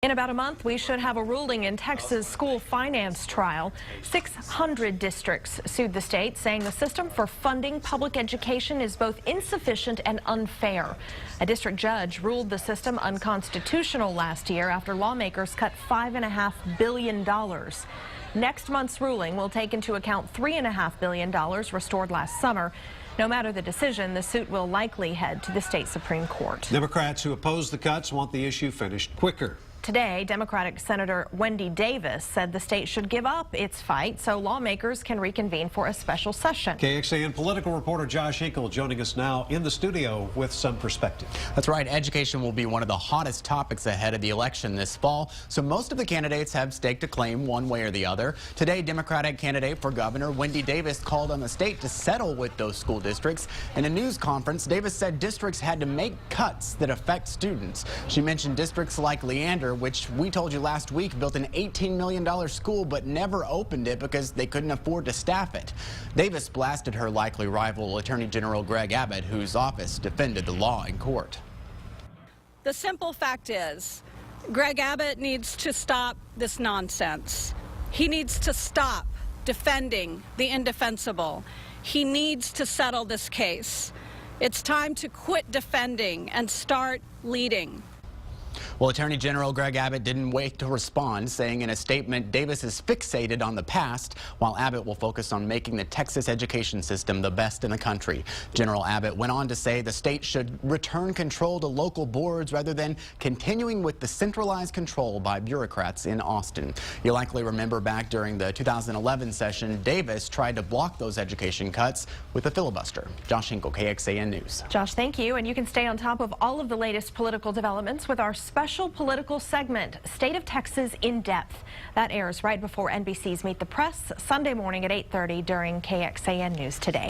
In about a month, we should have a ruling in Texas school finance trial. 600 districts sued the state, saying the system for funding public education is both insufficient and unfair. A district judge ruled the system unconstitutional last year after lawmakers cut $5.5 billion. Next month's ruling will take into account $3.5 billion restored last summer. No matter the decision, the suit will likely head to the state Supreme Court. Democrats who oppose the cuts want the issue finished quicker. Today, Democratic Senator Wendy Davis said the state should give up its fight so lawmakers can reconvene for a special session. KXAN political reporter Josh Hinkle joining us now in the studio with some perspective. That's right. Education will be one of the hottest topics ahead of the election this fall, so most of the candidates have staked a claim one way or the other. Today, Democratic candidate for governor Wendy Davis called on the state to settle with those school districts. In a news conference, Davis said districts had to make cuts that affect students. She mentioned districts like Leander, which we told you last week built an $18 million school but never opened it because they couldn't afford to staff it. Davis blasted her likely rival, Attorney General Greg Abbott, whose office defended the law in court. The simple fact is, Greg Abbott needs to stop this nonsense. He needs to stop defending the indefensible. He needs to settle this case. It's time to quit defending and start leading. Well, Attorney General Greg Abbott didn't wait to respond, saying in a statement Davis is fixated on the past, while Abbott will focus on making the Texas education system the best in the country. General Abbott went on to say the state should return control to local boards rather than continuing with the centralized control by bureaucrats in Austin. You'll likely remember back during the 2011 session, Davis tried to block those education cuts with a filibuster. Josh Hinkle, KXAN News. Josh, thank you. And you can stay on top of all of the latest political developments with our special political segment, State of Texas in Depth. That airs right before NBC's Meet the Press Sunday morning at 8:30 during KXAN News Today.